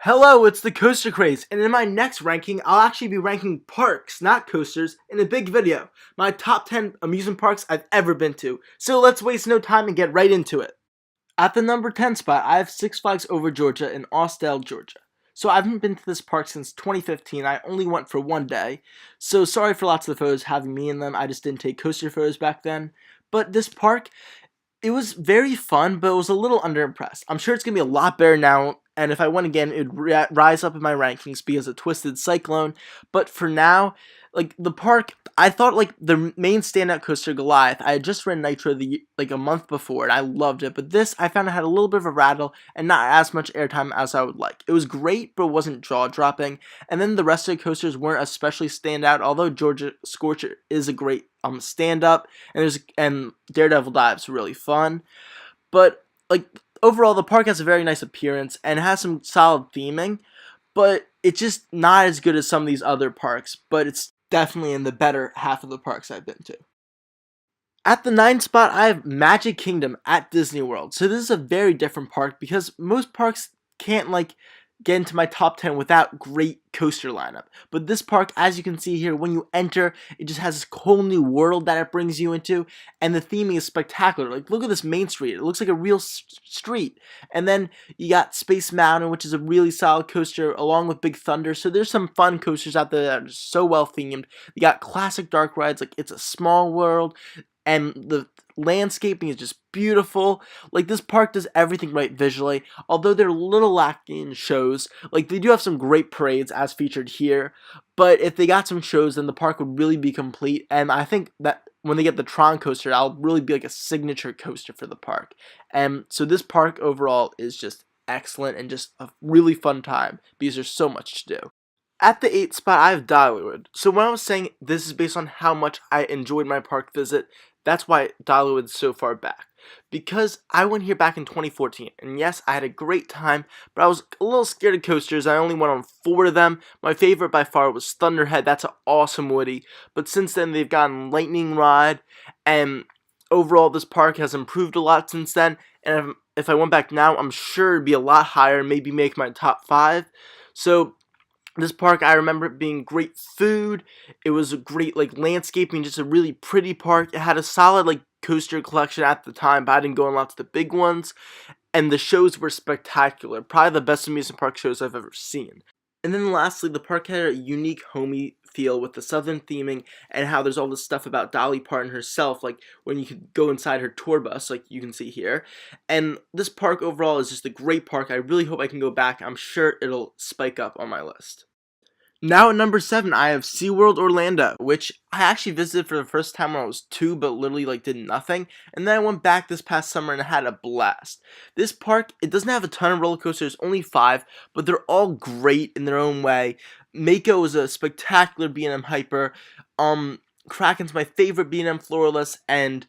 Hello, it's the Coaster Craze, and in my next ranking, I'll actually be ranking parks, not coasters, in a big video. My top 10 amusement parks I've ever been to. So let's waste no time and get right into it. At the number 10 spot, I have Six Flags Over Georgia in Austell, Georgia. So I haven't been to this park since 2015. I only went for one day. So sorry for lots of the photos having me in them. I just didn't take coaster photos back then. But this park, it was very fun, but it was a little underimpressed. I'm sure it's going to be a lot better now, and if I went again, it would rise up in my rankings because of Twisted Cyclone. But for now, like the park, I thought like the main standout coaster, Goliath, I had just ridden Nitro like a month before, and I loved it. But this, I found it had a little bit of a rattle and not as much airtime as I would like. It was great, but it wasn't jaw-dropping. And then the rest of the coasters weren't especially standout, although Georgia Scorcher is a great stand-up, and Daredevil Dive's really fun. But like overall, the park has a very nice appearance and has some solid theming, but it's just not as good as some of these other parks. But it's definitely in the better half of the parks I've been to. At the 9th spot, I have Magic Kingdom at Disney World. So this is a very different park because most parks can't like get into my top 10 without great coaster lineup. But this park, as you can see here, when you enter, it just has this whole new world that it brings you into, and the theming is spectacular. Like, look at this main street. It looks like a real street. And then you got Space Mountain, which is a really solid coaster, along with Big Thunder. So there's some fun coasters out there that are so well themed. You got classic dark rides, like It's a Small World, and the landscaping is just beautiful. Like, this park does everything right visually, although they're a little lacking in shows. Like, they do have some great parades as featured here, but if they got some shows, then the park would really be complete. And I think that when they get the Tron coaster, that'll really be like a signature coaster for the park. And so this park overall is just excellent and just a really fun time because there's so much to do. At the 8th spot, I have Dollywood. So when I was saying this is based on how much I enjoyed my park visit, that's why Dollywood is so far back. Because I went here back in 2014, and yes, I had a great time, but I was a little scared of coasters. I only went on 4 of them. My favorite by far was Thunderhead. That's an awesome Woody. But since then, they've gotten Lightning Ride, and overall, this park has improved a lot since then. And if I went back now, I'm sure it'd be a lot higher, maybe make my top 5. So this park, I remember it being great food. It was a great like landscaping, just a really pretty park. It had a solid like coaster collection at the time, but I didn't go on lots of the big ones. And the shows were spectacular. Probably the best amusement park shows I've ever seen. And then lastly, the park had a unique homey feel with the southern theming and how there's all this stuff about Dolly Parton herself, like when you could go inside her tour bus, like you can see here. And this park overall is just a great park. I really hope I can go back. I'm sure it'll spike up on my list. Now at number 7, I have SeaWorld Orlando, which I actually visited for the first time when I was 2, but literally like did nothing. And then I went back this past summer and I had a blast. This park, it doesn't have a ton of roller coasters, only 5, but they're all great in their own way. Mako is a spectacular B&M Hyper. Kraken's my favorite B&M Floorless, and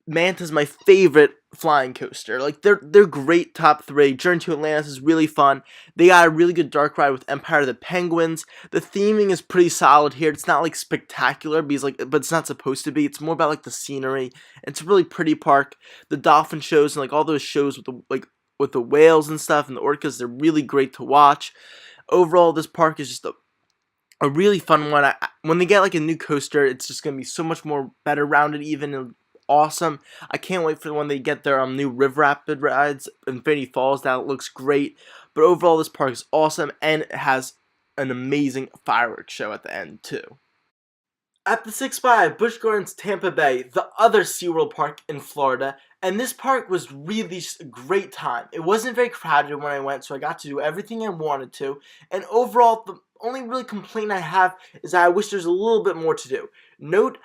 Manta's my favorite flying coaster. Like, they're great top 3. Journey to Atlantis is really fun. They got a really good dark ride with Empire of the Penguins. The theming is pretty solid here. It's not like spectacular because but it's not supposed to be. It's more about like the scenery. It's a really pretty park. The dolphin shows and like all those shows with the whales and stuff and the orcas, they're really great to watch. Overall, this park is just a really fun one. When they get like a new coaster, it's just gonna be so much more better rounded even, and awesome. I can't wait for when they get their new River Rapid rides, Infinity Falls. That looks great. But overall, this park is awesome, and it has an amazing fireworks show at the end too. At the 6th spot, I have Busch Gardens Tampa Bay, the other SeaWorld park in Florida, and this park was really just a great time. It wasn't very crowded when I went, so I got to do everything I wanted to, and overall, the only really complaint I have is that I wish there's a little bit more to do. Note,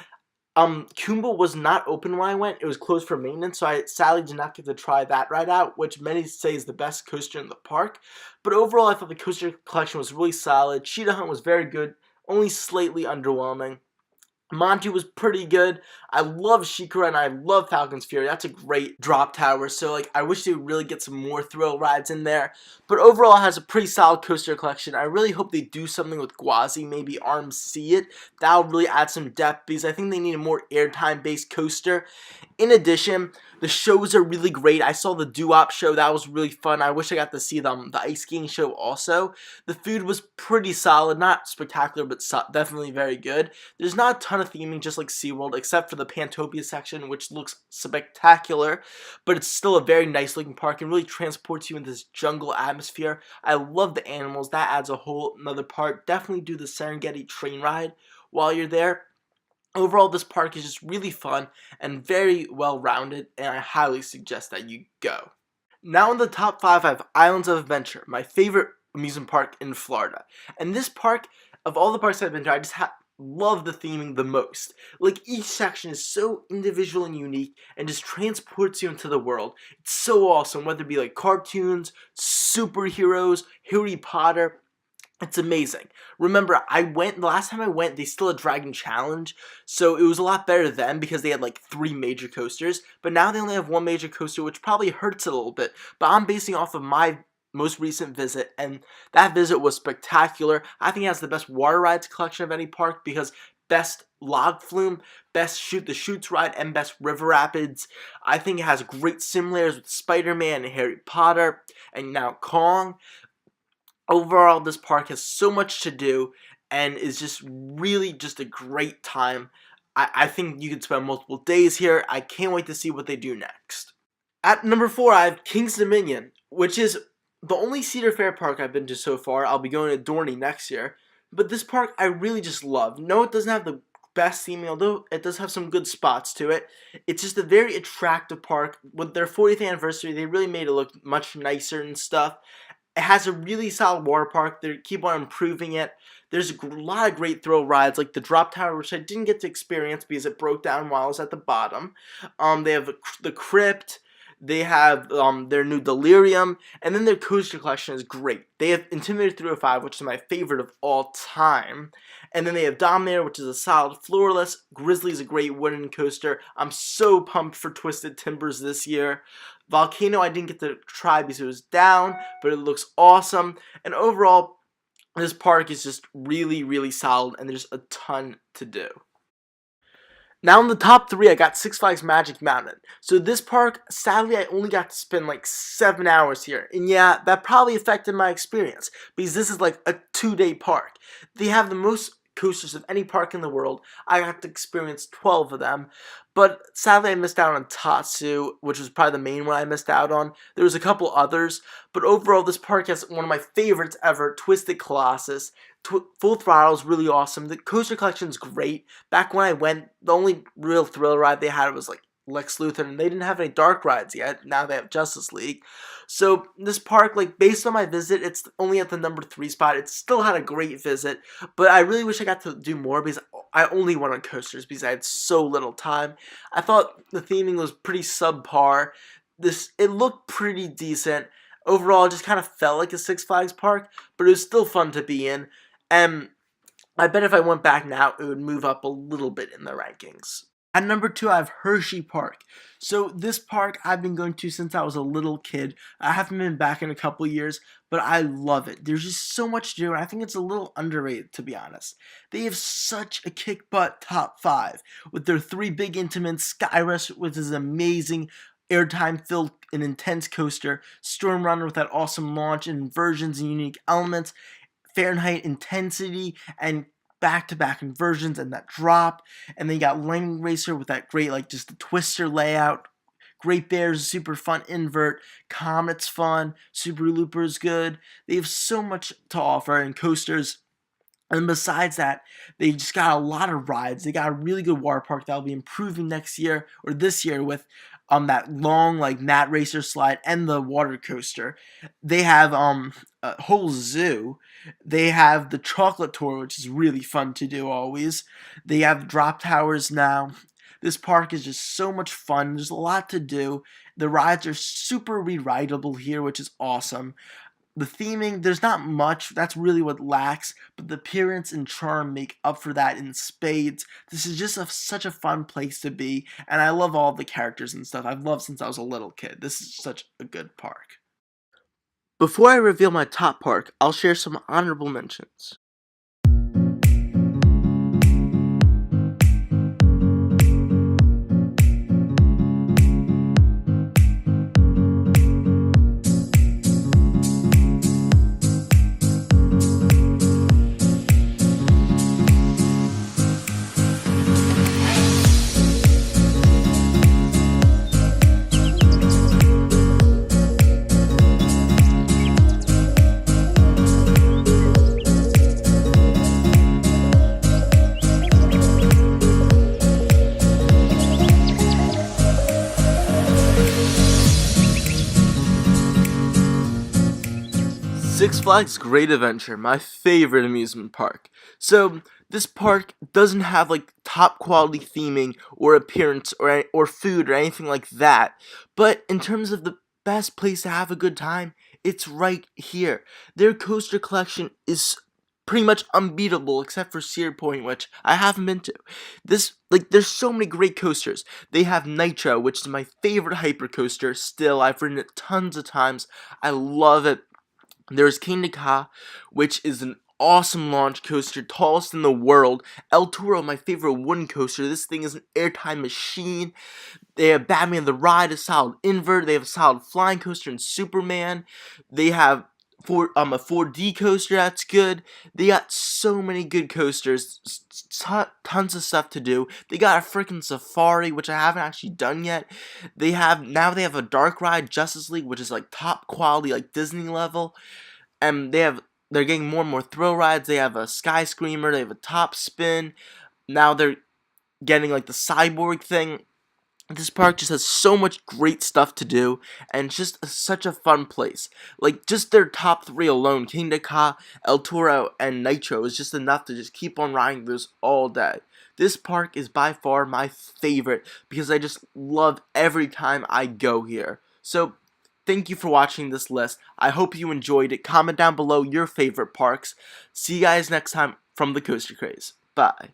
Kumba was not open when I went. It was closed for maintenance, so I sadly did not get to try that ride out, which many say is the best coaster in the park. But overall, I thought the coaster collection was really solid. Cheetah Hunt was very good, only slightly underwhelming. Monty was pretty good. I love Shikara and I love Falcon's Fury. That's a great drop tower. So like I wish they would really get some more thrill rides in there. But overall it has a pretty solid coaster collection. I really hope they do something with Gwazi, maybe Arm See It. That'll really add some depth because I think they need a more airtime based coaster. In addition, the shows are really great. I saw the doo-wop show. That was really fun. I wish I got to see the ice skating show also. The food was pretty solid. Not spectacular, but definitely very good. There's not a ton of theming, just like SeaWorld, except for the Pantopia section, which looks spectacular. But it's still a very nice looking park and really transports you into this jungle atmosphere. I love the animals. That adds a whole another part. Definitely do the Serengeti train ride while you're there. Overall, this park is just really fun and very well-rounded, and I highly suggest that you go. Now in the top 5, I have Islands of Adventure, my favorite amusement park in Florida. And this park, of all the parks I've been to, I just love the theming the most. Like, each section is so individual and unique and just transports you into the world. It's so awesome, whether it be like cartoons, superheroes, Harry Potter. It's amazing. Remember, the last time I went, they still had Dragon Challenge, so it was a lot better then because they had like 3 major coasters, but now they only have 1 major coaster, which probably hurts it a little bit, but I'm basing off of my most recent visit, and that visit was spectacular. I think it has the best water rides collection of any park because best log flume, best shoot the chutes ride, and best river rapids. I think it has great simulators with Spider-Man and Harry Potter, and now Kong. Overall, this park has so much to do and is just really just a great time. I think you could spend multiple days here. I can't wait to see what they do next. At number 4, I have King's Dominion, which is the only Cedar Fair park I've been to so far. I'll be going to Dorney next year. But this park I really just love. No, it doesn't have the best theming, although it does have some good spots to it. It's just a very attractive park. With their 40th anniversary, they really made it look much nicer and stuff. It has a really solid water park. They keep on improving it. There's a lot of great thrill rides, like the Drop Tower, which I didn't get to experience because it broke down while I was at the bottom. They have the Crypt. They have their new Delirium. And then their coaster collection is great. They have Intimidator 305, which is my favorite of all time. And then they have Dominator, which is a solid floorless. Grizzly's a great wooden coaster. I'm so pumped for Twisted Timbers this year. Volcano I didn't get to try because it was down, but it looks awesome. And overall, this park is just really, really solid, and there's a ton to do. Now in the top 3, I got Six Flags Magic Mountain. So this park, sadly, I only got to spend like 7 hours here. And yeah, that probably affected my experience because this is like a 2-day park. They have the most coasters of any park in the world. I got to experience 12 of them. But sadly, I missed out on Tatsu, which was probably the main one I missed out on. There was a couple others. But overall, this park has one of my favorites ever, Twisted Colossus. Full Throttle is really awesome. The coaster collection is great. Back when I went, the only real thrill ride they had was like Lex Luthor, and they didn't have any dark rides yet. Now they have Justice League. So this park, like, based on my visit, it's only at the number 3 spot. It still had a great visit, but I really wish I got to do more because I only went on coasters because I had so little time. I thought the theming was pretty subpar. It looked pretty decent. Overall, it just kind of felt like a Six Flags park, but it was still fun to be in. And I bet if I went back now, it would move up a little bit in the rankings. At number 2, I have Hershey Park. So this park I've been going to since I was a little kid. I haven't been back in a couple years, but I love it. There's just so much to do, and I think it's a little underrated, to be honest. They have such a kick-butt top 5 with their 3 big intimates, Skyrush, which is amazing, airtime-filled and intense coaster, Storm Runner with that awesome launch and inversions and unique elements, Fahrenheit intensity, and back-to-back inversions and that drop. And then you got Lightning Racer with that great, like, just the twister layout. Great Bears, super fun invert. Comet's fun. Subaru Looper is good. They have so much to offer in coasters. And besides that, they just got a lot of rides. They got a really good water park that'll be improving next year or this year with that long like Mat Racer slide and the water coaster. They have a whole zoo. They have the chocolate tour, which is really fun to do always. They have drop towers now. This park is just so much fun. There's a lot to do. The rides are super re-rideable here, which is awesome. The theming, there's not much. That's really what lacks, but the appearance and charm make up for that in spades. This is just such a fun place to be, and I love all the characters and stuff. I've loved since I was a little kid. This is such a good park. Before I reveal my top park, I'll share some honorable mentions. Six Flags Great Adventure, my favorite amusement park. So this park doesn't have like top quality theming or appearance or food or anything like that. But in terms of the best place to have a good time, it's right here. Their coaster collection is pretty much unbeatable except for Cedar Point, which I haven't been to. There's so many great coasters. They have Nitro, which is my favorite hyper coaster still. I've ridden it tons of times. I love it. There's King Ka, which is an awesome launch coaster, tallest in the world. El Toro, my favorite wooden coaster. This thing is an airtime machine. They have Batman the Ride, a solid invert. They have a solid flying coaster in Superman. They have a 4D coaster that's good. They got so many good coasters, tons of stuff to do. They got a freaking safari, which I haven't actually done yet. They have a dark ride, Justice League, which is like top quality, like Disney level. And they're getting more and more thrill rides. They have a Sky Screamer. They have a Top Spin. Now they're getting like the cyborg thing. This park just has so much great stuff to do, and it's just such a fun place. Like, just their top three alone, King Ka, El Toro, and Nitro, is just enough to just keep on riding those all day. This park is by far my favorite, because I just love every time I go here. So, thank you for watching this list. I hope you enjoyed it. Comment down below your favorite parks. See you guys next time from the Coaster Craze. Bye.